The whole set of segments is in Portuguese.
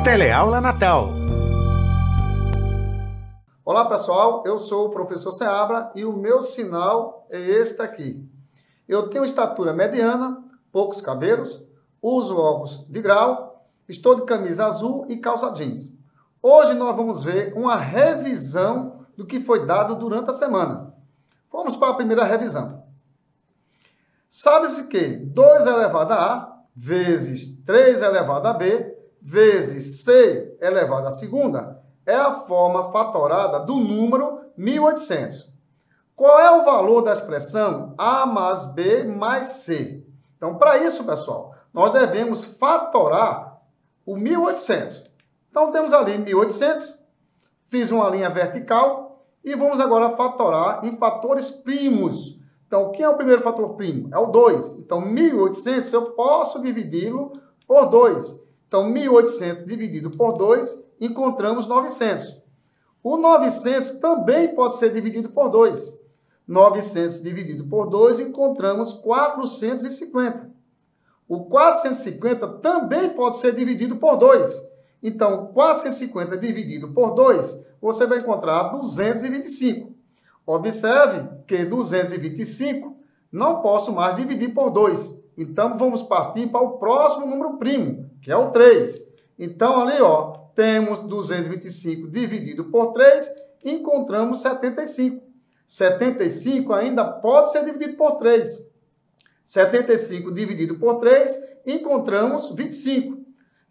Teleaula Natal. Olá pessoal, eu sou o professor Seabra e o meu sinal é este aqui. Eu tenho estatura mediana, poucos cabelos, uso óculos de grau, estou de camisa azul e calça jeans. Hoje nós vamos ver uma revisão do que foi dado durante a semana. Vamos para a primeira revisão. Sabe-se que 2 elevado a A vezes 3 elevado a B vezes C elevado à segunda é a forma fatorada do número 1800. Qual é o valor da expressão A mais B mais C? Então, para isso, pessoal, nós devemos fatorar o 1800. Então, temos ali 1800, fiz uma linha vertical e vamos agora fatorar em fatores primos. Então, quem é o primeiro fator primo? É o 2. Então, 1800 eu posso dividi-lo por 2. Então, 1800 dividido por 2, encontramos 900. O 900 também pode ser dividido por 2. 900 dividido por 2, encontramos 450. O 450 também pode ser dividido por 2. Então, 450 dividido por 2, você vai encontrar 225. Observe que 225 não posso mais dividir por 2. Então, vamos partir para o próximo número primo, que é o 3. Então, ali, ó, temos 225 dividido por 3, encontramos 75. 75 ainda pode ser dividido por 3. 75 dividido por 3, encontramos 25.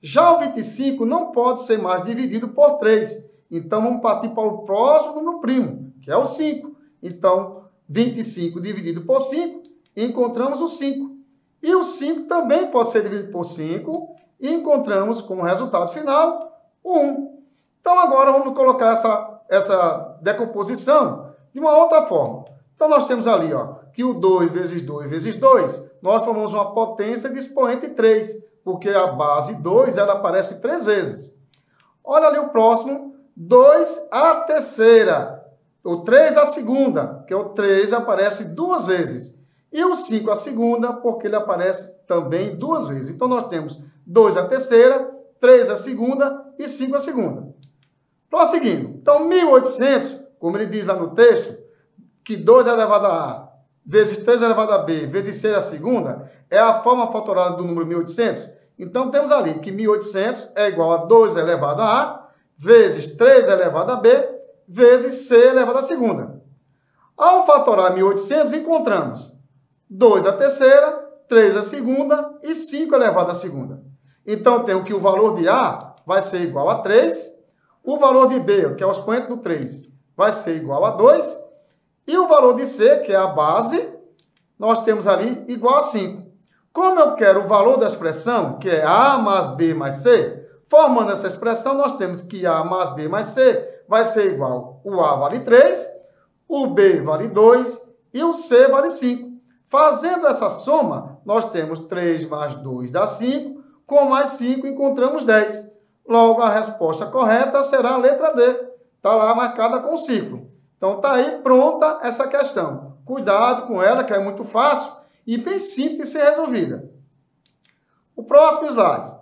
Já o 25 não pode ser mais dividido por 3. Então, vamos partir para o próximo número primo, que é o 5. Então, 25 dividido por 5, encontramos o 5. E o 5 também pode ser dividido por 5, e encontramos como resultado final o 1. Então, agora vamos colocar essa decomposição de uma outra forma. Então, nós temos ali, ó, que o 2 vezes 2 vezes 2, nós formamos uma potência de expoente 3, porque a base 2 ela aparece 3 vezes. Olha ali o próximo, 2 à terceira, o 3 à segunda, que o 3 aparece 2 vezes. E o 5 à segunda, porque ele aparece também 2 vezes. Então, nós temos 2 à terceira, 3 à segunda e 5 à segunda. Prosseguindo. Então, 1800, como ele diz lá no texto, que 2 elevado a A vezes 3 elevado a B vezes 6 à segunda é a forma fatorada do número 1800. Então, temos ali que 1800 é igual a 2 elevado a A vezes 3 elevado a B vezes C elevado à segunda. Ao fatorar 1800, encontramos 2 à terceira, 3 à segunda e 5 elevado à segunda. Então, tenho que o valor de A vai ser igual a 3, o valor de B, que é o expoente do 3, vai ser igual a 2, e o valor de C, que é a base, nós temos ali igual a 5. Como eu quero o valor da expressão, que é A mais B mais C, formando essa expressão, nós temos que A mais B mais C vai ser igual, o A vale 3, o B vale 2 e o C vale 5. Fazendo essa soma, nós temos 3 mais 2 dá 5, com mais 5 encontramos 10. Logo, a resposta correta será a letra D. Está lá marcada com círculo. Então, está aí pronta essa questão. Cuidado com ela, que é muito fácil e bem simples de ser resolvida. O próximo slide.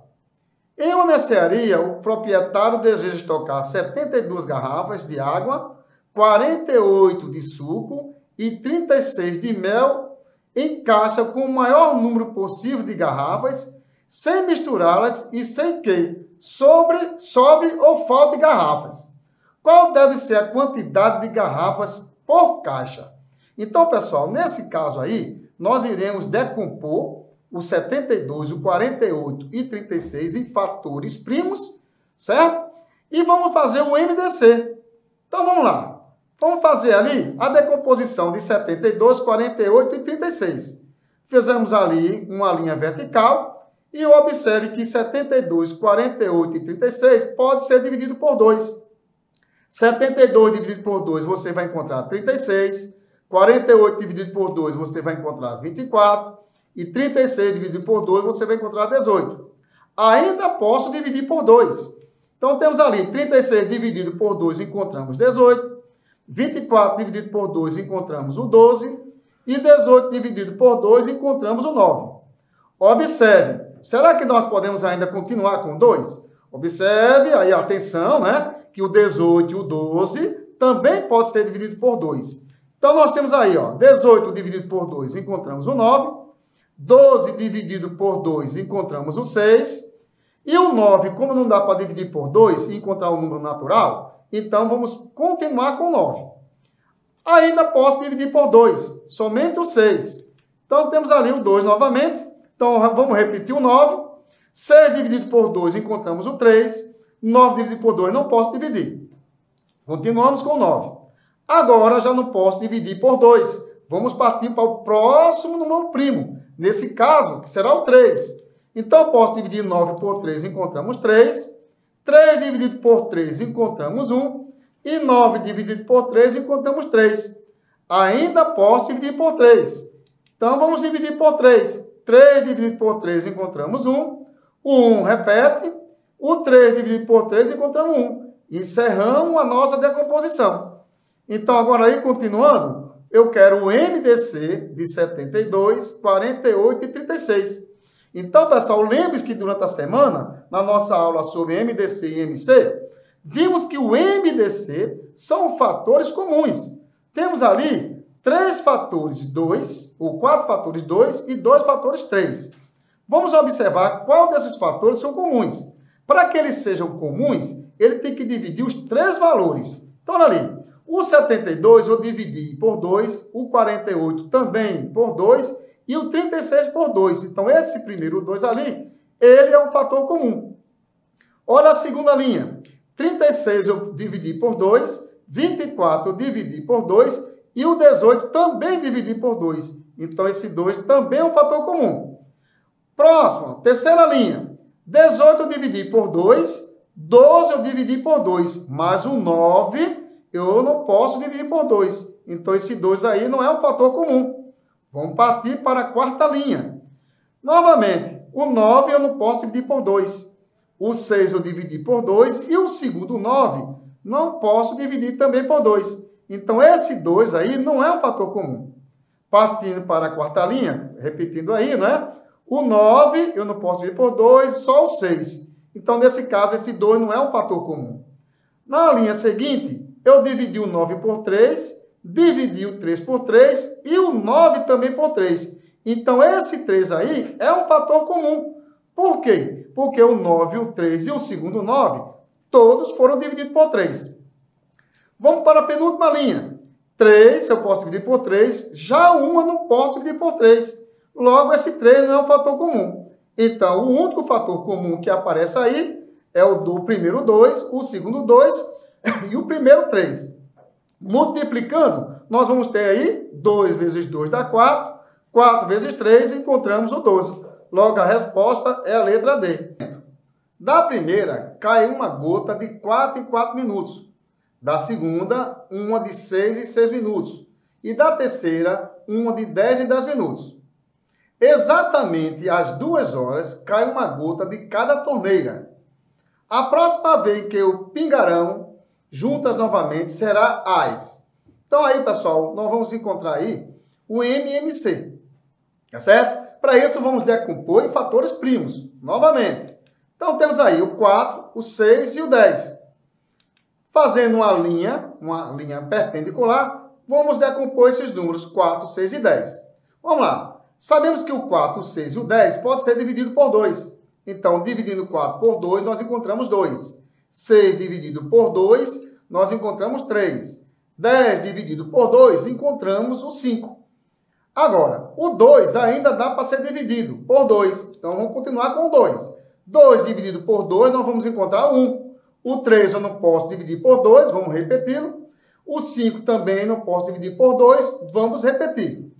Em uma mercearia, o proprietário deseja estocar 72 garrafas de água, 48 de suco e 36 de mel em caixa com o maior número possível de garrafas, sem misturá-las e sem que sobre ou falte garrafas. Qual deve ser a quantidade de garrafas por caixa? Então, pessoal, nesse caso aí, nós iremos decompor o 72, o 48 e 36 em fatores primos, certo? E vamos fazer o MDC. Então, vamos lá. Vamos fazer ali a decomposição de 72, 48 e 36. Fizemos ali uma linha vertical e observe que 72, 48 e 36 pode ser dividido por 2. 72 dividido por 2 você vai encontrar 36. 48 dividido por 2 você vai encontrar 24. E 36 dividido por 2 você vai encontrar 18. Ainda posso dividir por 2. Então, temos ali 36 dividido por 2 encontramos 18. 24 dividido por 2, encontramos o 12. E 18 dividido por 2, encontramos o 9. Observe, será que nós podemos ainda continuar com 2? Observe aí, atenção, né? Que o 18 e o 12 também pode ser dividido por 2. Então, nós temos aí, ó, 18 dividido por 2, encontramos o 9. 12 dividido por 2, encontramos o 6. E o 9, como não dá para dividir por 2 e encontrar um número natural, então vamos continuar com o 9. Ainda posso dividir por 2, somente o 6. Então, temos ali o 2 novamente. Então, vamos repetir o 9. 6 dividido por 2, encontramos o 3. 9 dividido por 2, não posso dividir. Continuamos com o 9. Agora, já não posso dividir por 2. Vamos partir para o próximo número primo. Nesse caso, será o 3. Então, posso dividir 9 por 3, encontramos 3. 3 dividido por 3, encontramos 1. E 9 dividido por 3, encontramos 3. Ainda posso dividir por 3. Então, vamos dividir por 3. 3 dividido por 3, encontramos 1. O 1 repete. O 3 dividido por 3, encontramos 1. Encerramos a nossa decomposição. Então, agora aí, continuando, eu quero o MDC de 72, 48 e 36. Então, pessoal, lembre-se que durante a semana, na nossa aula sobre MDC e MC, vimos que o MDC são fatores comuns. Temos ali 3 fatores 2, ou 4 fatores 2 e 2 fatores 3. Vamos observar qual desses fatores são comuns. Para que eles sejam comuns, ele tem que dividir os 3 valores. Então, olha ali, o 72 eu dividi por 2, o 48 também por 2 e o 36 por 2. Então, esse primeiro 2 ali, ele é um fator comum. Olha a segunda linha. 36 eu dividi por 2, 24 eu dividi por 2 e o 18 também dividi por 2. Então, esse 2 também é um fator comum. Próximo, terceira linha. 18 eu dividi por 2, 12 eu dividi por 2, mas o 9 eu não posso dividir por 2. Então, esse 2 aí não é um fator comum. Vamos partir para a quarta linha. Novamente, o 9 eu não posso dividir por 2. O 6 eu dividi por 2 e o segundo 9 não posso dividir também por 2. Então, esse 2 aí não é um fator comum. Partindo para a quarta linha, repetindo aí, né? O 9 eu não posso dividir por 2, só o 6. Então, nesse caso, esse 2 não é um fator comum. Na linha seguinte, eu dividi o 9 por 3, dividi o 3 por 3 e o 9 também por 3. Então, esse 3 aí é um fator comum. Por quê? Porque o 9, o 3 e o segundo 9, todos foram divididos por 3. Vamos para a penúltima linha. 3 eu posso dividir por 3, já o 1 eu não posso dividir por 3. Logo, esse 3 não é um fator comum. Então, o único fator comum que aparece aí é o do primeiro 2, o segundo 2 e o primeiro 3. Multiplicando, nós vamos ter aí 2 vezes 2 dá 4, 4 vezes 3 encontramos o 12. Logo, a resposta é a letra D. Da primeira, cai uma gota de 4 em 4 minutos. Da segunda, uma de 6 em 6 minutos. E da terceira, uma de 10 em 10 minutos. Exatamente às 2 horas, cai uma gota de cada torneira. A próxima vez que o pingarão juntas novamente será as. Então aí, pessoal, nós vamos encontrar aí o MMC. Tá certo? Para isso, vamos decompor em fatores primos, novamente. Então, temos aí o 4, o 6 e o 10. Fazendo uma linha perpendicular, vamos decompor esses números 4, 6 e 10. Vamos lá. Sabemos que o 4, o 6 e o 10 pode ser dividido por 2. Então, dividindo 4 por 2, nós encontramos 2. 6 dividido por 2, nós encontramos 3. 10 dividido por 2, encontramos o 5. Agora, o 2 ainda dá para ser dividido por 2. Então, vamos continuar com o 2. 2 dividido por 2, nós vamos encontrar 1. O 3 eu não posso dividir por 2, vamos repeti-lo. O 5 também não posso dividir por 2, vamos repetir.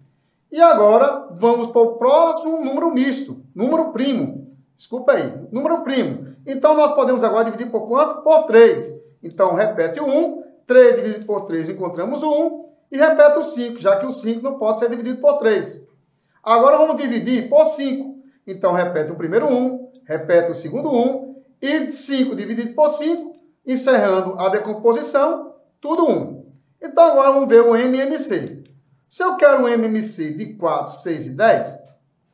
E agora, vamos para o próximo número misto, número primo. Desculpa aí, número primo. Então, nós podemos agora dividir por quanto? Por 3. Então, repete o 1. 3 dividido por 3, encontramos o 1. E repete o 5, já que o 5 não pode ser dividido por 3. Agora, vamos dividir por 5. Então, repete o primeiro 1, repete o segundo 1. E 5 dividido por 5, encerrando a decomposição, tudo 1. Então, agora vamos ver o MMC. Se eu quero um MMC de 4, 6 e 10,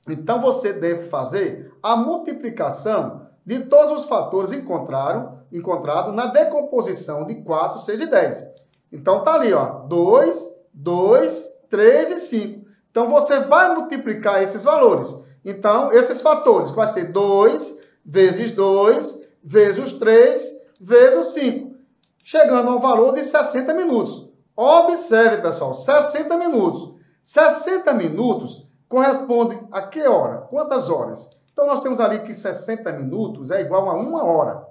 então você deve fazer a multiplicação de todos os fatores encontrados na decomposição de 4, 6 e 10. Então, está ali, ó, 2, 2, 3 e 5. Então, você vai multiplicar esses valores. Então, esses fatores vai ser 2 vezes 2 vezes os 3 vezes os 5. Chegando ao valor de 60 minutos. Observe, pessoal, 60 minutos. 60 minutos corresponde a que hora? Quantas horas? Então, nós temos ali que 60 minutos é igual a 1 hora.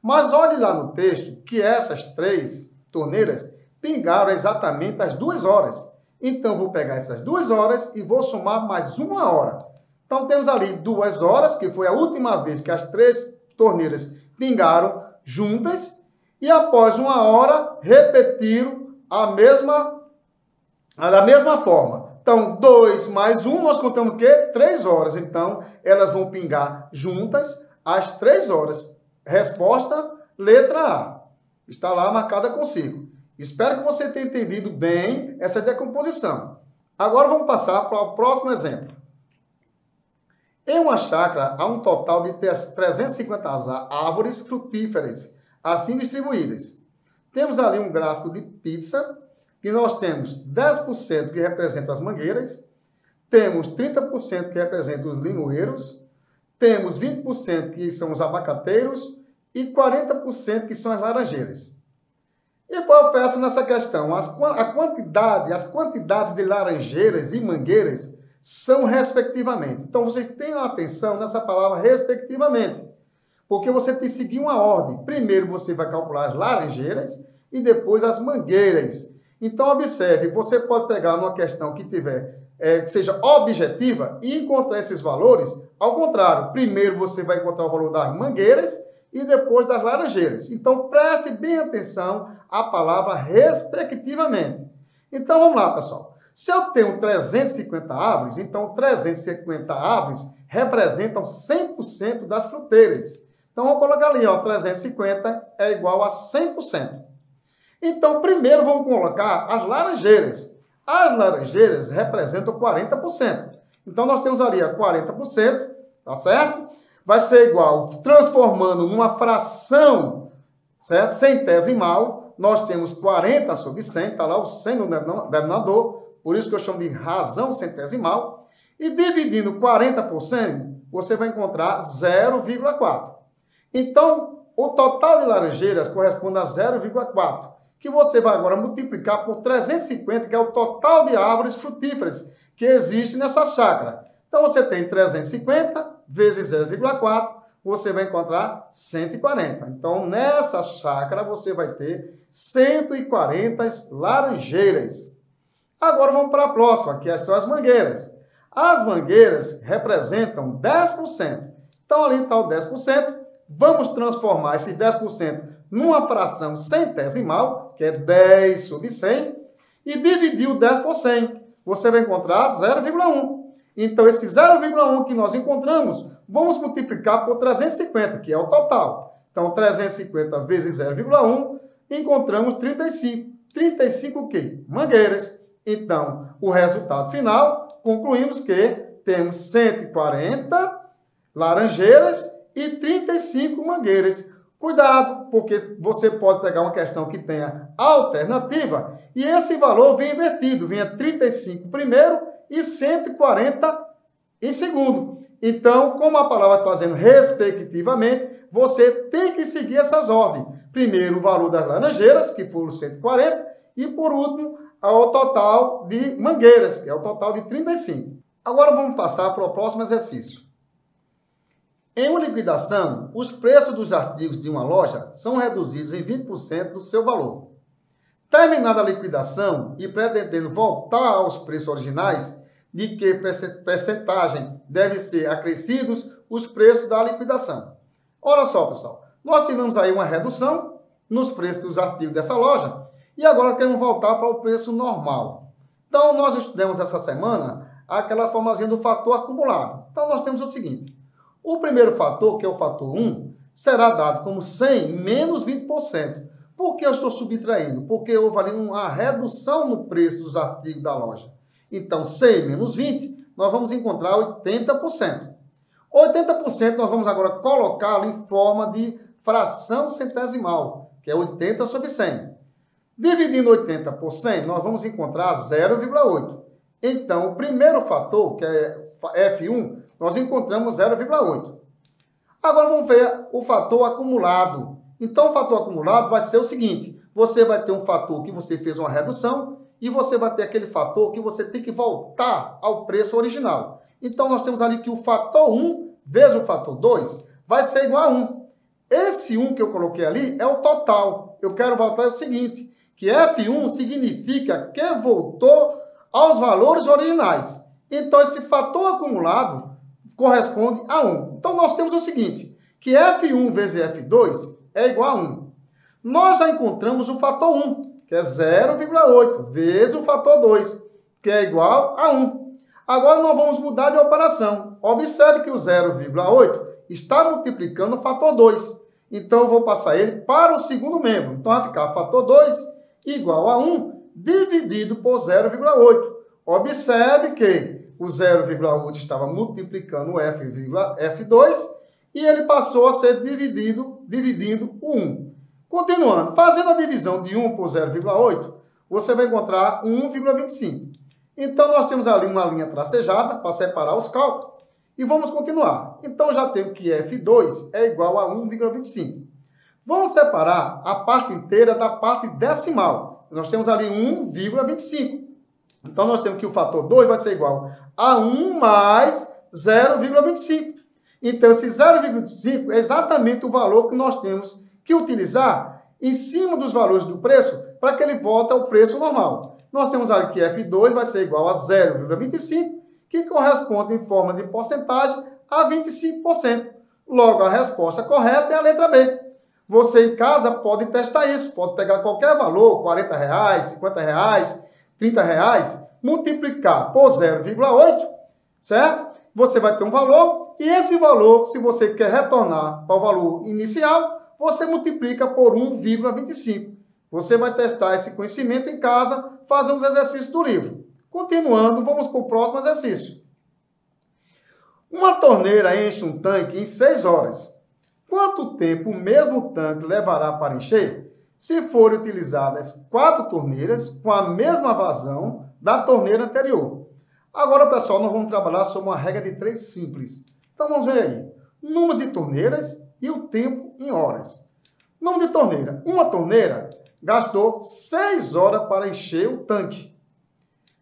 Mas olhe lá no texto que essas 3 torneiras pingaram exatamente as 2 horas. Então, vou pegar essas 2 horas e vou somar mais 1 hora. Então, temos ali 2 horas, que foi a última vez que as 3 torneiras pingaram juntas. E após 1 hora, repetiram da mesma forma. Então, 2 mais 1, nós contamos o quê? 3 horas. Então, elas vão pingar juntas às 3 horas. Resposta, letra A. Está lá marcada com 5. Espero que você tenha entendido bem essa decomposição. Agora, vamos passar para o próximo exemplo. Em uma chácara, há um total de 350 árvores frutíferas, assim distribuídas. Temos ali um gráfico de pizza, que nós temos 10% que representa as mangueiras, temos 30% que representa os limoeiros, temos 20% que são os abacateiros e 40% que são as laranjeiras. E eu peço nessa questão, as quantidades de laranjeiras e mangueiras são respectivamente. Então, vocês tenham atenção nessa palavra respectivamente, porque você tem que seguir uma ordem. Primeiro, você vai calcular as laranjeiras e depois as mangueiras. Então, observe, você pode pegar numa questão que seja objetiva e encontrar esses valores. Ao contrário, primeiro você vai encontrar o valor das mangueiras e depois das laranjeiras. Então, preste bem atenção à palavra respectivamente. Então, vamos lá, pessoal. Se eu tenho 350 árvores, então 350 árvores representam 100% das fruteiras. Então, vamos colocar ali, ó, 350 é igual a 100%. Então, primeiro vamos colocar as laranjeiras. As laranjeiras representam 40%. Então, nós temos ali a 40%, tá certo? Vai ser igual, transformando numa fração, certo? Centesimal, nós temos 40 sobre 100, está lá o 100 no denominador, por isso que eu chamo de razão centesimal. E dividindo 40%, você vai encontrar 0,4. Então, o total de laranjeiras corresponde a 0,4, que você vai agora multiplicar por 350, que é o total de árvores frutíferas que existe nessa chácara. Então, você tem 350 vezes 0,4, você vai encontrar 140. Então, nessa chácara, você vai ter 140 laranjeiras. Agora, vamos para a próxima, que são as mangueiras. As mangueiras representam 10%. Então, ali está o 10%. Vamos transformar esses 10% numa fração centesimal, que é 10 sobre 100, e dividir o 10 por 100. Você vai encontrar 0,1. Então, esse 0,1 que nós encontramos, vamos multiplicar por 350, que é o total. Então, 350 vezes 0,1, encontramos 35. 35 o quê? Mangueiras. Então, o resultado final, concluímos que temos 140 laranjeiras e 35 mangueiras. Cuidado, porque você pode pegar uma questão que tenha alternativa e esse valor vem invertido, vem a 35 primeiro e 140 em segundo. Então, como a palavra está dizendo respectivamente, você tem que seguir essas ordens. Primeiro, o valor das laranjeiras, que foram 140, e por último, o total de mangueiras, que é o total de 35. Agora vamos passar para o próximo exercício. Em uma liquidação, os preços dos artigos de uma loja são reduzidos em 20% do seu valor. Terminada a liquidação e pretendendo voltar aos preços originais, de que percentagem devem ser acrescidos os preços da liquidação? Olha só, pessoal, nós tivemos aí uma redução nos preços dos artigos dessa loja e agora queremos voltar para o preço normal. Então, nós estudamos essa semana aquela formazinha do fator acumulado. Então, nós temos o seguinte. O primeiro fator, que é o fator 1, será dado como 100 menos 20%. Por que eu estou subtraindo? Porque houve ali uma redução no preço dos artigos da loja. Então, 100 menos 20, nós vamos encontrar 80%. 80% nós vamos agora colocá-lo em forma de fração centesimal, que é 80 sobre 100. Dividindo 80 por 100, nós vamos encontrar 0,8. Então, o primeiro fator, que é F1, nós encontramos 0,8. Agora vamos ver o fator acumulado. Então, o fator acumulado vai ser o seguinte: você vai ter um fator que você fez uma redução e você vai ter aquele fator que você tem que voltar ao preço original. Então, nós temos ali que o fator 1 vezes o fator 2 vai ser igual a 1. Esse 1 que eu coloquei ali é o total. Eu quero voltar ao seguinte, que F1 significa que voltou aos valores originais. Então, esse fator acumulado corresponde a 1. Então, nós temos o seguinte, que F1 vezes F2 é igual a 1. Nós já encontramos o fator 1, que é 0,8, vezes o fator 2, que é igual a 1. Agora, nós vamos mudar de operação. Observe que o 0,8 está multiplicando o fator 2. Então, eu vou passar ele para o segundo membro. Então, vai ficar fator 2 igual a 1 dividido por 0,8. Observe que o 0,8 estava multiplicando o F2 e ele passou a ser dividindo o 1. Continuando, fazendo a divisão de 1 por 0,8, você vai encontrar 1,25. Então, nós temos ali uma linha tracejada para separar os cálculos e vamos continuar. Então, já temos que F2 é igual a 1,25. Vamos separar a parte inteira da parte decimal. Nós temos ali 1,25. Então, nós temos que o fator 2 vai ser igual a 1 mais 0,25. Então, esse 0,25 é exatamente o valor que nós temos que utilizar em cima dos valores do preço para que ele volte ao preço normal. Nós temos ali que F2 vai ser igual a 0,25, que corresponde em forma de porcentagem a 25%. Logo, a resposta correta é a letra B. Você em casa pode testar isso, pode pegar qualquer valor, R$ 40, R$ 50, R$ 30, multiplicar por 0,8, certo? Você vai ter um valor e esse valor, se você quer retornar para o valor inicial, você multiplica por 1,25. Você vai testar esse conhecimento em casa, fazer os exercícios do livro. Continuando, vamos para o próximo exercício. Uma torneira enche um tanque em 6 horas. Quanto tempo o mesmo tanque levará para encher se forem utilizadas 4 torneiras com a mesma vazão da torneira anterior? Agora, pessoal, nós vamos trabalhar sobre uma regra de 3 simples. Então, vamos ver aí. Número de torneiras e o tempo em horas. Número de torneira. Uma torneira gastou 6 horas para encher o tanque.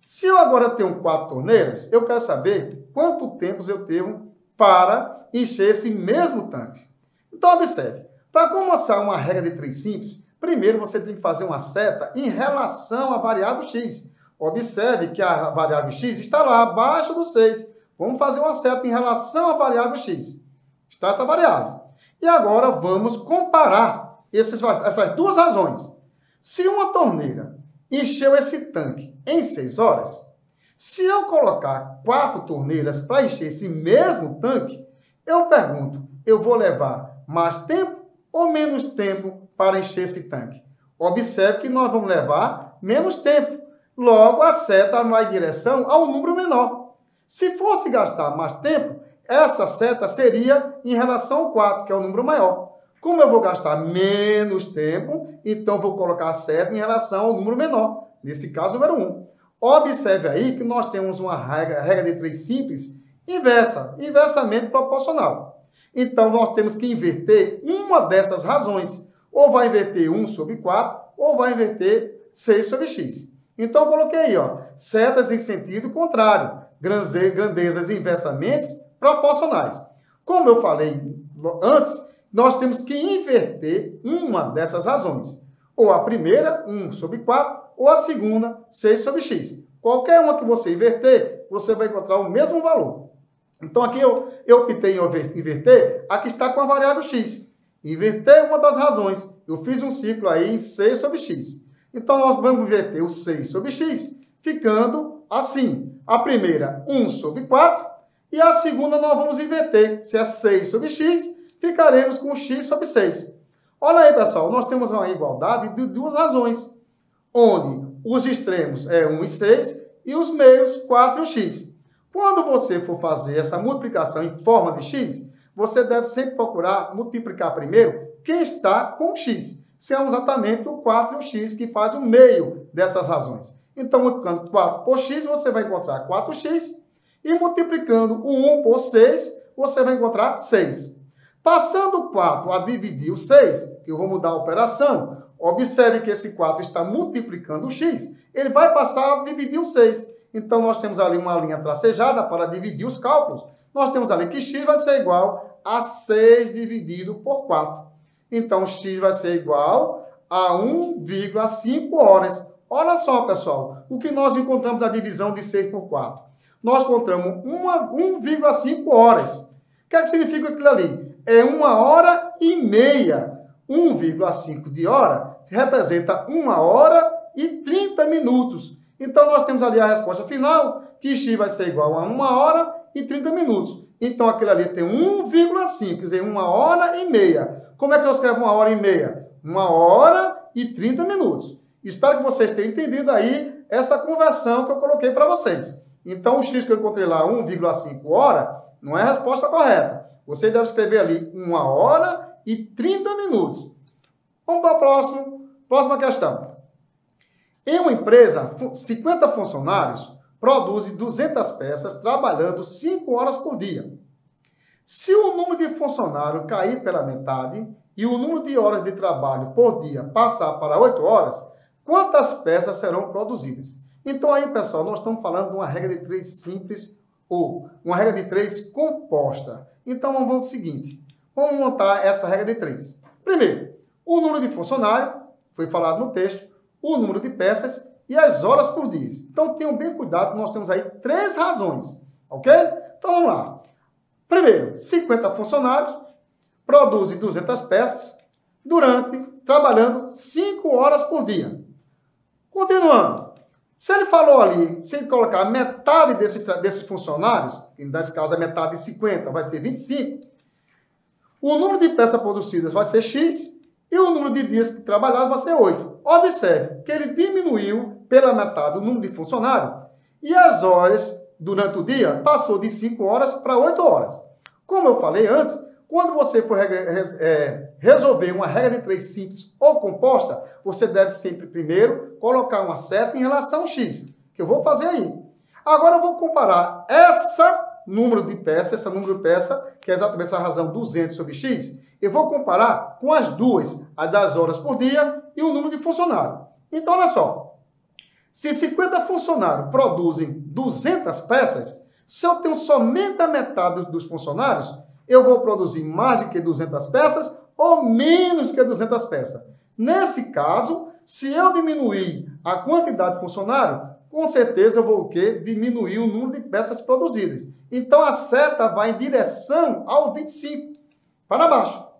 Se eu agora tenho 4 torneiras, eu quero saber quanto tempo eu tenho para encher esse mesmo tanque. Então, observe. Para começar uma regra de 3 simples, primeiro você tem que fazer uma seta em relação à variável x. Observe que a variável x está lá abaixo do 6. Vamos fazer uma seta em relação à variável x. Está essa variável. E agora vamos comparar essas duas razões. Se uma torneira encheu esse tanque em 6 horas, se eu colocar 4 torneiras para encher esse mesmo tanque, eu pergunto, eu vou levar mais tempo ou menos tempo para encher esse tanque? Observe que nós vamos levar menos tempo. Logo, a seta vai em direção ao número menor. Se fosse gastar mais tempo, essa seta seria em relação ao 4, que é o número maior. Como eu vou gastar menos tempo, então vou colocar a seta em relação ao número menor. Nesse caso, número 1. Observe aí que nós temos uma regra de 3 simples inversamente proporcional. Então, nós temos que inverter uma dessas razões. Ou vai inverter 1 sobre 4, ou vai inverter 6 sobre x. Então, eu coloquei aí, ó, setas em sentido contrário, grandezas inversamente proporcionais. Como eu falei antes, nós temos que inverter uma dessas razões. Ou a primeira, 1 sobre 4, ou a segunda, 6 sobre x. Qualquer uma que você inverter, você vai encontrar o mesmo valor. Então, aqui eu optei em inverter, aqui está com a variável x. Inverter uma das razões. Eu fiz um ciclo aí em 6 sobre x. Então, nós vamos inverter o 6 sobre x, ficando assim. A primeira, 1 sobre 4, e a segunda nós vamos inverter. Se é 6 sobre x, ficaremos com x sobre 6. Olha aí, pessoal, nós temos uma igualdade de duas razões, onde os extremos é 1 e 6 e os meios 4 e x. Quando você for fazer essa multiplicação em forma de x, você deve sempre procurar multiplicar primeiro quem está com x. São exatamente o 4 e o x que faz o meio dessas razões. Então, multiplicando 4 por x, você vai encontrar 4x. E multiplicando o 1 por 6, você vai encontrar 6. Passando o 4 a dividir o 6, que eu vou mudar a operação, observe que esse 4 está multiplicando o x, ele vai passar a dividir o 6. Então, nós temos ali uma linha tracejada para dividir os cálculos. Nós temos ali que x vai ser igual a 6 dividido por 4. Então, x vai ser igual a 1,5 horas. Olha só, pessoal, o que nós encontramos da divisão de 6 por 4. Nós encontramos 1,5 horas. O que significa aquilo ali? É 1 hora e meia. 1,5 de hora representa 1 hora e 30 minutos. Então, nós temos ali a resposta final, que x vai ser igual a 1 hora e 30 minutos. Então, aquele ali tem 1,5, quer dizer, 1 hora e meia. Como é que eu escrevo 1 hora e meia? 1 hora e 30 minutos. Espero que vocês tenham entendido aí essa conversão que eu coloquei para vocês. Então, o x que eu encontrei lá, 1,5 hora, não é a resposta correta. Você deve escrever ali 1 hora e 30 minutos. Vamos para a próxima questão. Em uma empresa, 50 funcionários produzem 200 peças trabalhando 5 horas por dia. Se o número de funcionários cair pela metade e o número de horas de trabalho por dia passar para 8 horas, quantas peças serão produzidas? Então aí, pessoal, nós estamos falando de uma regra de 3 simples ou uma regra de 3 composta. Então vamos fazer o seguinte, vamos montar essa regra de 3. Primeiro, o número de funcionários, foi falado no texto, o número de peças e as horas por dia. Então tenham bem cuidado, nós temos aí 3 razões, ok? Então vamos lá. Primeiro, 50 funcionários produzem 200 peças trabalhando 5 horas por dia. Continuando, se ele falou ali, se ele colocar metade desses funcionários, que nesse caso é metade de 50, vai ser 25, o número de peças produzidas vai ser x e o número de dias trabalhados vai ser 8. Observe que ele diminuiu pela metade o número de funcionários e as horas durante o dia passou de 5 horas para 8 horas. Como eu falei antes, quando você for resolver uma regra de 3 simples ou composta, você deve sempre primeiro colocar uma seta em relação ao x, que eu vou fazer aí. Agora eu vou comparar esse número de peça, que é exatamente essa razão 200 sobre x, eu vou comparar com as duas, a das horas por dia e o número de funcionários. Então, olha só, se 50 funcionários produzem 200 peças, se eu tenho somente a metade dos funcionários, eu vou produzir mais do que 200 peças ou menos que 200 peças. Nesse caso, se eu diminuir a quantidade de funcionário, com certeza eu vou o quê? Diminuir o número de peças produzidas. Então, a seta vai em direção ao 25, para baixo.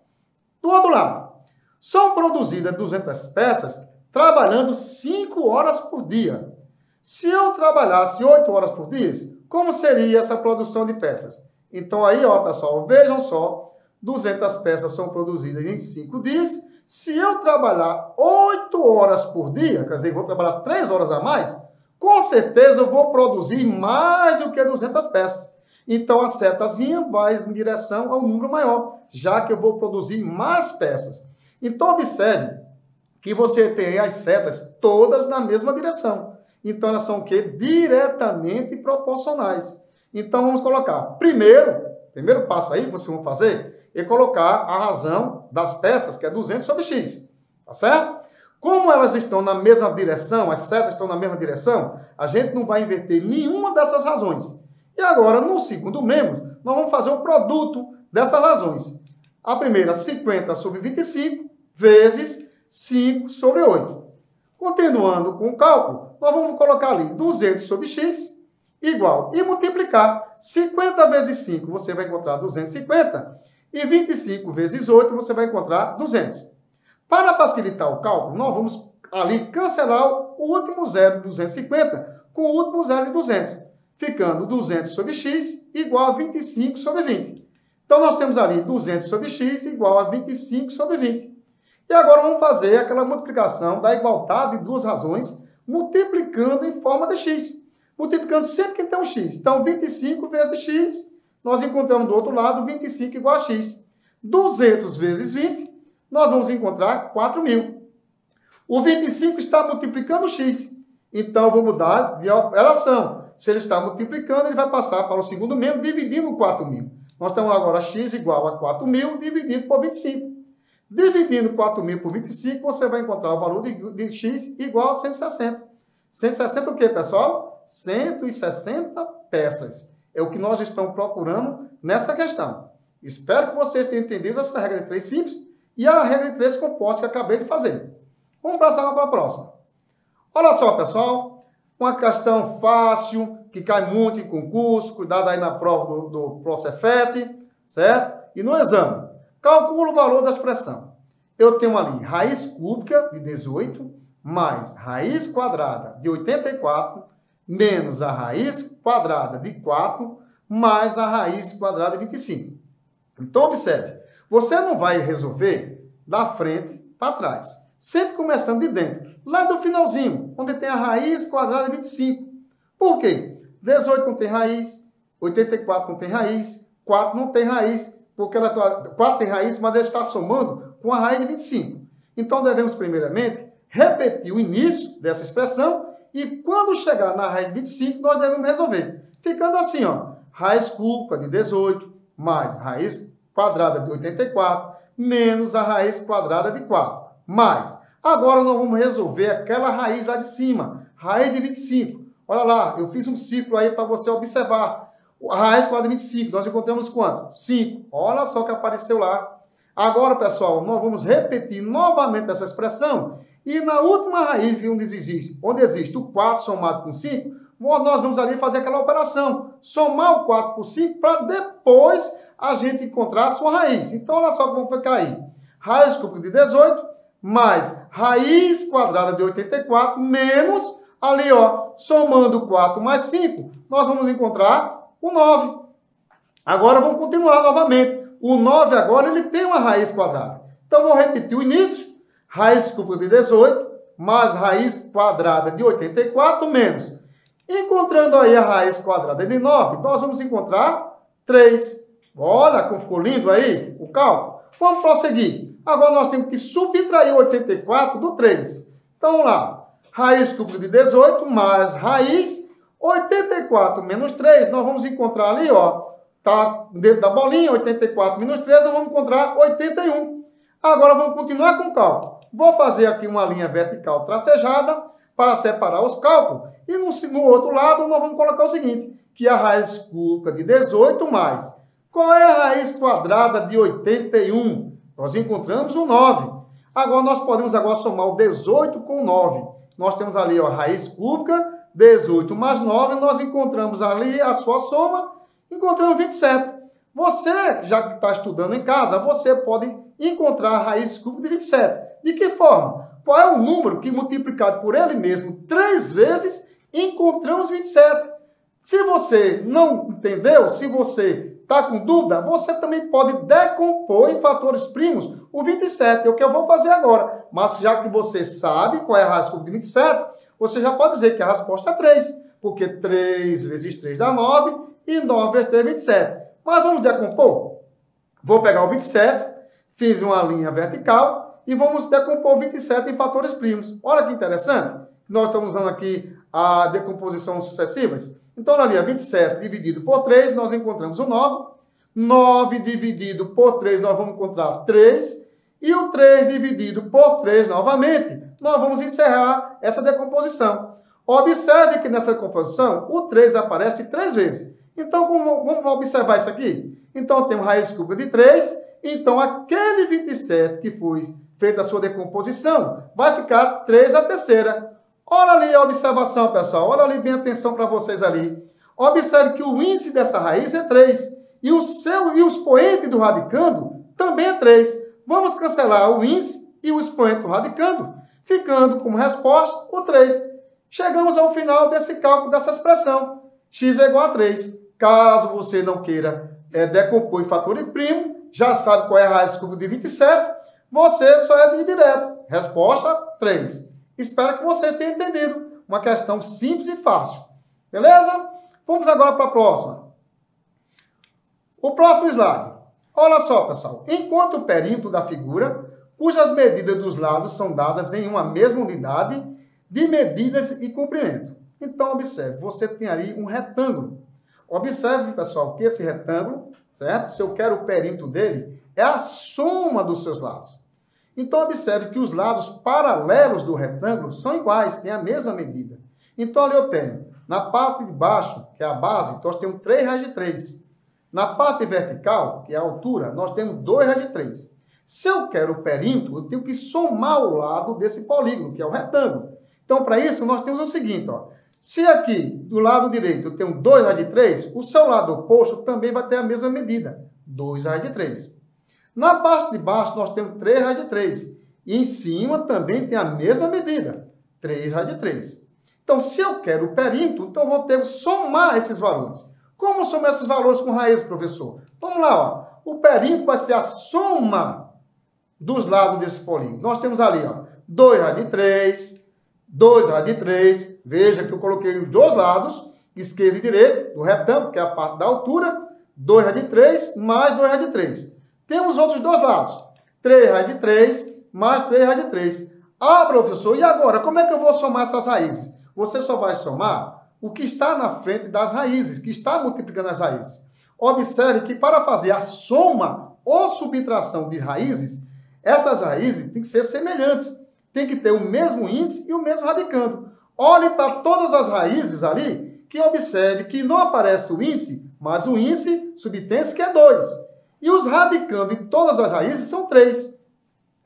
Do outro lado, são produzidas 200 peças trabalhando 5 horas por dia. Se eu trabalhasse 8 horas por dia, como seria essa produção de peças? Então, aí, ó, pessoal, vejam só, 200 peças são produzidas em 5 dias. Se eu trabalhar 8 horas por dia, quer dizer, vou trabalhar 3 horas a mais, com certeza eu vou produzir mais do que 200 peças. Então, a setazinha vai em direção ao número maior, já que eu vou produzir mais peças. Então, observe que você tem as setas todas na mesma direção. Então, elas são o quê? Diretamente proporcionais. Então, vamos colocar. Primeiro passo aí que vocês vão fazer é colocar a razão das peças, que é 200 sobre x. Tá certo? Como elas estão na mesma direção, as setas estão na mesma direção, a gente não vai inverter nenhuma dessas razões. E agora, no segundo membro, nós vamos fazer o produto dessas razões. A primeira, 50 sobre 25, vezes 5 sobre 8. Continuando com o cálculo, nós vamos colocar ali 200 sobre x igual e multiplicar 50 vezes 5, você vai encontrar 250, e 25 vezes 8, você vai encontrar 200. Para facilitar o cálculo, nós vamos ali cancelar o último zero de 250 com o último zero de 200, ficando 200 sobre x igual a 25 sobre 20. Então, nós temos ali 200 sobre x igual a 25 sobre 20. E agora vamos fazer aquela multiplicação da igualdade de duas razões, multiplicando em forma de x. multiplicando sempre que tem um x. Então, 25 vezes x, nós encontramos do outro lado 25 igual a x. 200 vezes 20, nós vamos encontrar 4.000. O 25 está multiplicando x. Então, eu vou mudar de operação. Se ele está multiplicando, ele vai passar para o segundo membro, dividindo 4.000. Nós temos agora x igual a 4.000 dividido por 25. Dividindo 4.000 por 25, você vai encontrar o valor de x igual a 160. 160 o quê, pessoal? 160 peças. É o que nós estamos procurando nessa questão. Espero que vocês tenham entendido essa regra de 3 simples e a regra de 3 compostos que acabei de fazer. Vamos passar para a próxima. Olha só, pessoal. Uma questão fácil, que cai muito em concurso. Cuidado aí na prova do Procefet, certo? E no exame. Calcula o valor da expressão. Eu tenho ali raiz cúbica de 18 mais raiz quadrada de 84 menos a raiz quadrada de 4 mais a raiz quadrada de 25. Então, observe. Você não vai resolver da frente para trás. Sempre começando de dentro. Lá do finalzinho, onde tem a raiz quadrada de 25. Por quê? 18 não tem raiz, 84 não tem raiz, 4 não tem raiz, porque 4 tem raiz, mas ele está somando com a raiz de 25. Então, devemos, primeiramente, repetir o início dessa expressão e, quando chegar na raiz de 25, nós devemos resolver. Ficando assim, ó, raiz cúbica de 18 mais raiz quadrada de 84 menos a raiz quadrada de 4. Mais. Agora, nós vamos resolver aquela raiz lá de cima, raiz de 25. Olha lá, eu fiz um ciclo aí para você observar. A raiz quadrada de 25, nós encontramos quanto? 5. Olha só que apareceu lá. Agora, pessoal, nós vamos repetir novamente essa expressão. E na última raiz, onde existe o 4 somado com 5, nós vamos ali fazer aquela operação. Somar o 4 por 5 para depois a gente encontrar a sua raiz. Então, olha só como ficar aí. Raiz cúbica de 18 mais raiz quadrada de 84 menos, ali, ó, somando 4 mais 5, nós vamos encontrar o 9. Agora, vamos continuar novamente. O 9 agora, ele tem uma raiz quadrada. Então, vou repetir o início. Raiz cúbica de 18 mais raiz quadrada de 84 menos. Encontrando aí a raiz quadrada de 9, nós vamos encontrar 3. Olha como ficou lindo aí o cálculo. Vamos prosseguir. Agora nós temos que subtrair 84 do 3. Então, vamos lá. Raiz cúbica de 18 mais raiz 84 menos 3. Nós vamos encontrar ali, ó. Tá dentro da bolinha, 84 menos 3, nós vamos encontrar 81. Agora vamos continuar com o cálculo. Vou fazer aqui uma linha vertical tracejada para separar os cálculos. E no outro lado nós vamos colocar o seguinte, que é a raiz cúbica de 18 mais. Qual é a raiz quadrada de 81? Nós encontramos o 9. Agora nós podemos somar o 18 com o 9. Nós temos ali, ó, a raiz cúbica, 18 mais 9, nós encontramos ali a sua soma, encontramos 27. Você, já que está estudando em casa, você pode encontrar a raiz cúbica de 27. De que forma? Qual é o número que, multiplicado por ele mesmo 3 vezes, encontramos 27? Se você não entendeu, se você está com dúvida, você também pode decompor em fatores primos o 27. É o que eu vou fazer agora. Mas já que você sabe qual é a raiz cúbica de 27, você já pode dizer que a resposta é 3. Porque 3 vezes 3 dá 9 e 9 vezes 3 é 27. Mas vamos decompor? Vou pegar o 27, fiz uma linha vertical e vamos decompor o 27 em fatores primos. Olha que interessante. Nós estamos usando aqui a decomposição sucessivas. Então, na linha 27 dividido por 3, nós encontramos o 9. 9 dividido por 3, nós vamos encontrar 3. E o 3 dividido por 3, novamente, nós vamos encerrar essa decomposição. Observe que nessa decomposição, o 3 aparece 3 vezes. Então, vamos observar isso aqui? Então, temos raiz cúbica de 3. Então, aquele 27 que foi feita a sua decomposição, vai ficar 3 a terceira. Olha ali a observação, pessoal. Olha ali bem atenção para vocês ali. Observe que o índice dessa raiz é 3. E o expoente do radicando também é 3. Vamos cancelar o índice e o expoente do radicando, ficando como resposta o 3. Chegamos ao final desse cálculo, dessa expressão. X é igual a 3. Caso você não queira decompor em fator primo, já sabe qual é a raiz cúbica de 27, você só é de direto. Resposta 3. Espero que vocês tenham entendido. Uma questão simples e fácil. Beleza? Vamos agora para a próxima. O próximo slide. Olha só, pessoal. Enquanto o perímetro da figura, cujas medidas dos lados são dadas em uma mesma unidade de medidas e comprimento. Então, observe, você tem ali um retângulo. Observe, pessoal, que esse retângulo, certo? Se eu quero o perímetro dele, é a soma dos seus lados. Então, observe que os lados paralelos do retângulo são iguais, têm a mesma medida. Então, ali eu tenho, na parte de baixo, que é a base, nós temos 3 raios de 3. Na parte vertical, que é a altura, nós temos 2 raios de 3. Se eu quero o perímetro, eu tenho que somar o lado desse polígono, que é o retângulo. Então, para isso, nós temos o seguinte, ó. Se aqui, do lado direito, eu tenho 2 raios de 3, o seu lado oposto também vai ter a mesma medida, 2 raios de 3. Na parte de baixo, nós temos 3 raios de 3. E em cima também tem a mesma medida, 3 raios de 3. Então, se eu quero o perímetro, então eu vou ter que somar esses valores. Como somar esses valores com raízes, professor? Vamos lá, ó. O perímetro vai ser a soma dos lados desse polígono. Nós temos ali, ó, 2 raios de 3, 2 raios de 3. Veja que eu coloquei os dois lados, esquerdo e direito, do retângulo, que é a parte da altura, 2 raios de 3 mais 2 raios de 3. Temos outros dois lados, 3 raios de 3 mais 3 raios de 3. Ah, professor, e agora? Como é que eu vou somar essas raízes? Você só vai somar o que está na frente das raízes, que está multiplicando as raízes. Observe que para fazer a soma ou subtração de raízes, essas raízes têm que ser semelhantes. Tem que ter o mesmo índice e o mesmo radicando. Olhe para todas as raízes ali, que observe que não aparece o índice, mas o índice subtense que é 2. E os radicando em todas as raízes são 3.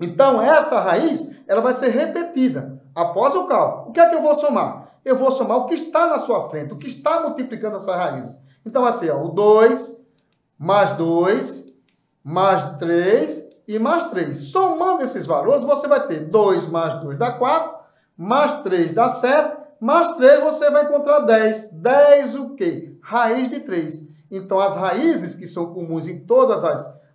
Então, essa raiz, ela vai ser repetida após o cálculo. O que é que eu vou somar? Eu vou somar o que está na sua frente, o que está multiplicando essa raiz. Então, vai ser ó, o 2, mais 2, mais 3 e mais 3. Somando esses valores, você vai ter 2 mais 2 dá 4, mais 3 dá 7, mais 3 você vai encontrar 10. 10 o quê? Raiz de 3. Então, as raízes que são comuns em todas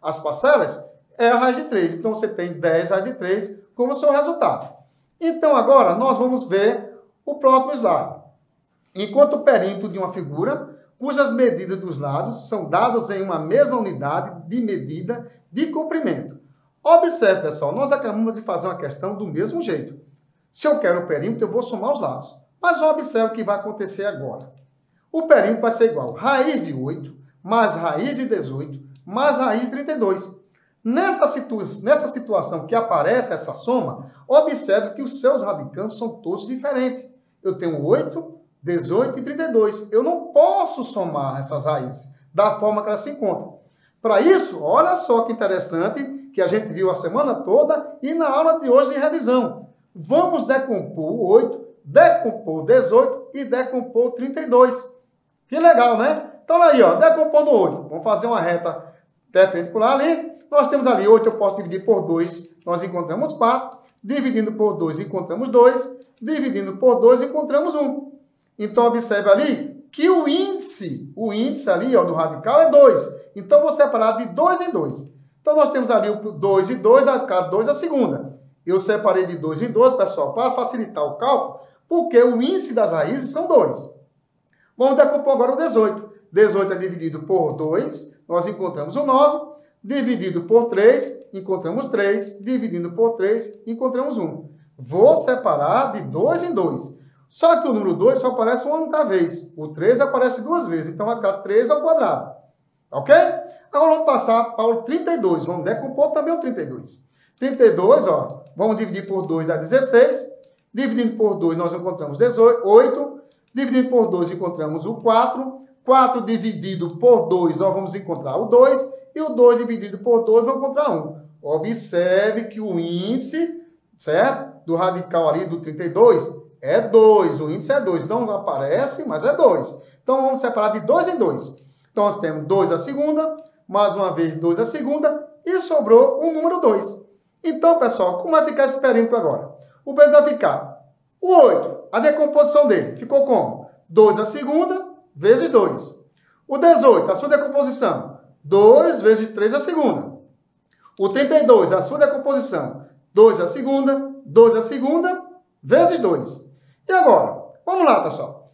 as parcelas é a raiz de 3. Então, você tem 10 raiz de 3 como seu resultado. Então, agora, nós vamos ver o próximo slide. Enquanto o perímetro de uma figura, cujas medidas dos lados são dados em uma mesma unidade de medida de comprimento. Observe, pessoal, nós acabamos de fazer uma questão do mesmo jeito. Se eu quero o perímetro, eu vou somar os lados. Mas observe o que vai acontecer agora. O perímetro vai ser igual a raiz de 8, mais raiz de 18, mais raiz de 32. Nessa situação que aparece essa soma, observe que os seus radicandos são todos diferentes. Eu tenho 8, 18 e 32. Eu não posso somar essas raízes da forma que elas se encontram. Para isso, olha só que interessante, que a gente viu a semana toda e na aula de hoje de revisão. Vamos decompor o 8, decompor 18 e decompor 32. Que legal, né? Então, olha aí, ó, decompondo 8. Vamos fazer uma reta perpendicular ali. Nós temos ali 8, eu posso dividir por 2, nós encontramos 4. Dividindo por 2, encontramos 2. Dividindo por 2, encontramos 1. Então, observe ali que o índice ali ó, do radical é 2. Então, vou separar de 2 em 2. Então, nós temos ali o 2 e 2, dá 2 a segunda. Eu separei de 2 em 2, pessoal, para facilitar o cálculo, porque o índice das raízes são 2. Vamos decompor agora o 18. 18 é dividido por 2, nós encontramos o 9. Dividido por 3, encontramos 3. Dividindo por 3, encontramos 1. Vou separar de 2 em 2. Só que o número 2 só aparece uma única vez. O 3 aparece duas vezes. Então, vai ficar 3 ao quadrado. Ok? Agora, vamos passar para o 32. Vamos decompor também o 32. 32, ó, vamos dividir por 2, dá 16. Dividindo por 2, nós encontramos 8. Dividindo por 2, encontramos o 4. 4 dividido por 2, nós vamos encontrar o 2. E o 2 dividido por 2, vamos encontrar 1. Observe que o índice, certo? Do radical ali do 32 é 2. O índice é 2. Não aparece, mas é 2. Então, vamos separar de 2 em 2. Então, nós temos 2 a segunda, mais uma vez 2 a segunda, e sobrou o número 2. Então, pessoal, como vai ficar esse perímetro agora? O perímetro vai ficar o 8. A decomposição dele ficou como? 2 a segunda vezes 2. O 18, a sua decomposição. 2 vezes 3 a segunda. O 32, a sua decomposição. 2 a segunda vezes 2. E agora? Vamos lá, pessoal.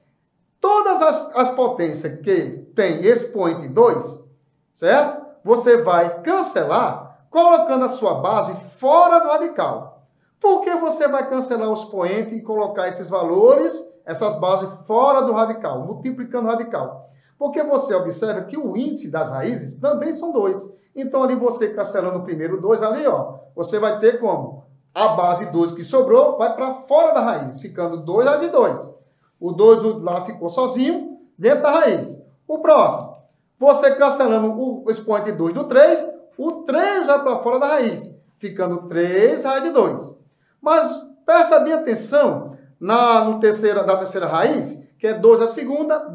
Todas as potências que tem expoente 2, certo? Você vai cancelar colocando a sua base fora do radical. Por que você vai cancelar o expoente e colocar esses valores, essas bases fora do radical, multiplicando o radical? Porque você observa que o índice das raízes também são 2. Então, ali você cancelando o primeiro 2 ali, ó, você vai ter como? A base 2 que sobrou vai para fora da raiz, ficando 2 raiz de 2. O 2 lá ficou sozinho dentro da raiz. O próximo, você cancelando o expoente 2 do 3, o 3 vai para fora da raiz, ficando 3 raiz de 2. Mas presta bem atenção na terceira raiz, que é 2 a segunda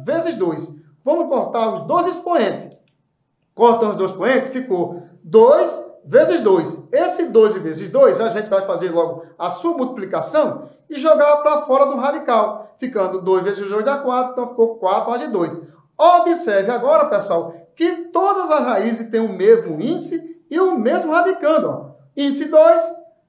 vezes 2. Vamos cortar os dois expoentes. Cortando os dois expoentes, ficou 2 vezes 2. Esse 2 vezes 2, a gente vai fazer logo a sua multiplicação e jogar para fora do radical, ficando 2 vezes 2 dá 4, então ficou 4 raiz de 2. Observe agora, pessoal, que todas as raízes têm o mesmo índice e o mesmo radicando. Ó. Índice 2,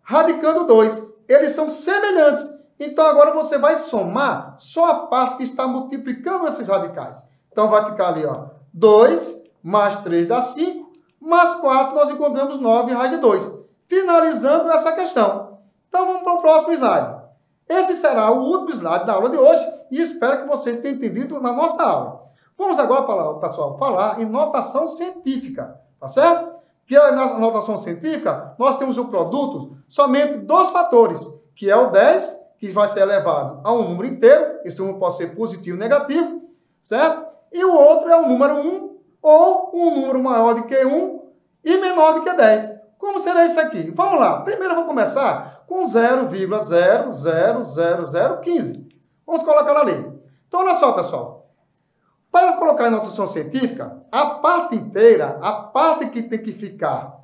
radicando 2. Eles são semelhantes. Então, agora você vai somar só a parte que está multiplicando esses radicais. Então, vai ficar ali, ó, 2 mais 3 dá 5, mais 4 nós encontramos 9 raiz de 2. Finalizando essa questão. Então, vamos para o próximo slide. Esse será o último slide da aula de hoje e espero que vocês tenham entendido na nossa aula. Vamos agora, pessoal, falar em notação científica, tá certo? Que na notação científica, nós temos o produto somente dos fatores, que é o 10, que vai ser elevado a um número inteiro, esse número pode ser positivo ou negativo, certo? E o outro é o número 1, ou um número maior do que 1 e menor do que 10. Como será isso aqui? Vamos lá. Primeiro eu vou começar com 0,00015. Vamos colocar ela ali. Então, olha só, pessoal. Para colocar em notação científica, a parte inteira, a parte que tem que ficar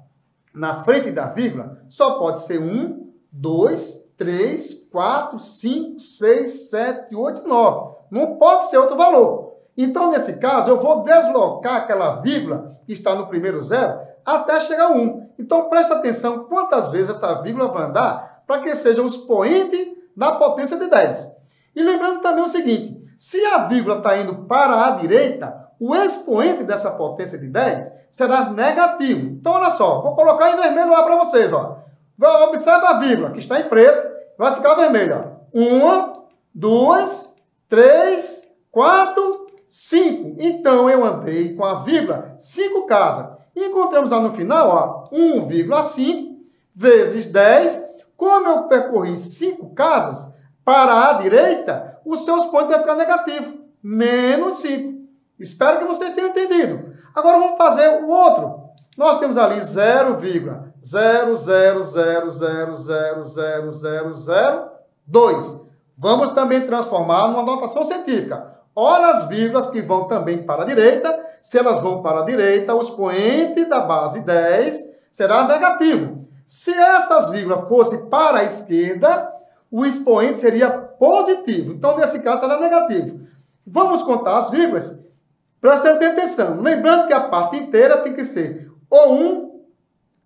na frente da vírgula, só pode ser 1, 2, 3, 4, 5, 6, 7, 8, 9. Não pode ser outro valor. Então, nesse caso, eu vou deslocar aquela vírgula que está no primeiro zero até chegar a 1. Então, preste atenção quantas vezes essa vírgula vai andar para que seja o expoente da potência de 10. E lembrando também o seguinte, se a vírgula está indo para a direita, o expoente dessa potência de 10 será negativo. Então, olha só, vou colocar em vermelho lá para vocês. Ó. Observe a vírgula, que está em preto, vai ficar vermelha. 1, 2, 3, 4, 5. Então, eu andei com a vírgula 5 casas. E encontramos lá no final, 1,5 vezes 10. Como eu percorri 5 casas para a direita, o seu expoente vai ficar negativo. Menos 5. Espero que vocês tenham entendido. Agora, vamos fazer o outro. Nós temos ali 0,000000002. Vamos também transformar numa notação científica. Olha as vírgulas que vão também para a direita. Se elas vão para a direita, o expoente da base 10 será negativo. Se essas vírgulas fossem para a esquerda, o expoente seria positivo. Então, nesse caso, será negativo. Vamos contar as vírgulas. Preste bem atenção. Lembrando que a parte inteira tem que ser ou 1,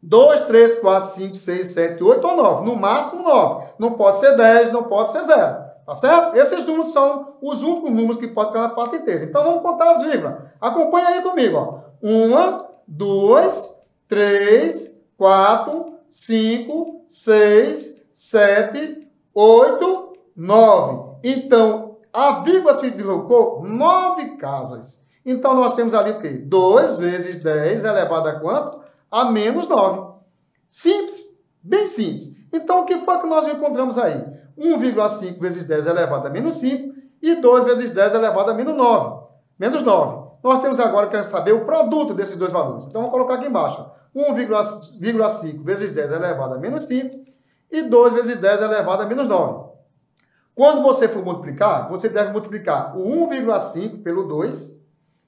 2, 3, 4, 5, 6, 7, 8 ou 9. No máximo 9. Não pode ser 10, não pode ser 0. Tá certo? Esses números são os únicos números que podem ficar na parte inteira. Então, vamos contar as vírgulas. Acompanha aí comigo. Ó. 1, 2, 3, 4, 5, 6, 7, 8, 9. Então, a vírgula se deslocou 9 casas. Então, nós temos ali o quê? 2 vezes 10 elevado a quanto? A menos 9. Simples. Bem simples. Então, o que foi que nós encontramos aí? 1,5 vezes 10 elevado a menos 5 e 2 vezes 10 elevado a menos 9. Menos 9. Nós temos agora que saber o produto desses dois valores. Então, vamos colocar aqui embaixo. 1,5 vezes 10 elevado a menos 5 e 2 vezes 10 elevado a menos 9. Quando você for multiplicar, você deve multiplicar o 1,5 pelo 2,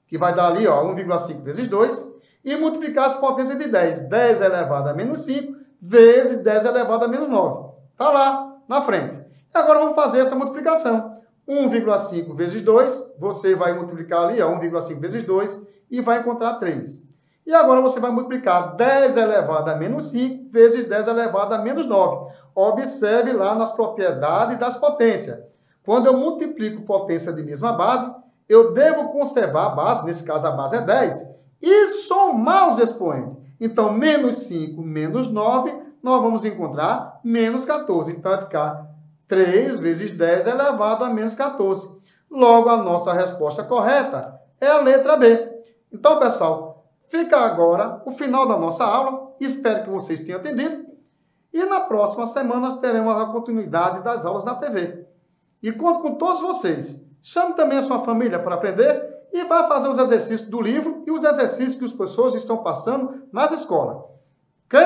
que vai dar ali 1,5 vezes 2, e multiplicar as potências de 10. 10 elevado a menos 5 vezes 10 elevado a menos 9. Está lá, na frente. E agora vamos fazer essa multiplicação. 1,5 vezes 2, você vai multiplicar ali, 1,5 vezes 2, e vai encontrar 3. E agora você vai multiplicar 10 elevado a menos 5 vezes 10 elevado a menos 9. Observe lá nas propriedades das potências. Quando eu multiplico potência de mesma base, eu devo conservar a base, nesse caso a base é 10, e somar os expoentes. Então, menos 5 menos 9, nós vamos encontrar menos 14. Então, vai ficar 3 vezes 10 elevado a menos 14. Logo, a nossa resposta correta é a letra B. Então, pessoal, fica agora o final da nossa aula. Espero que vocês tenham entendido. E na próxima semana nós teremos a continuidade das aulas na TV. E conto com todos vocês. Chame também a sua família para aprender e vá fazer os exercícios do livro e os exercícios que os professores estão passando nas escolas. Ok?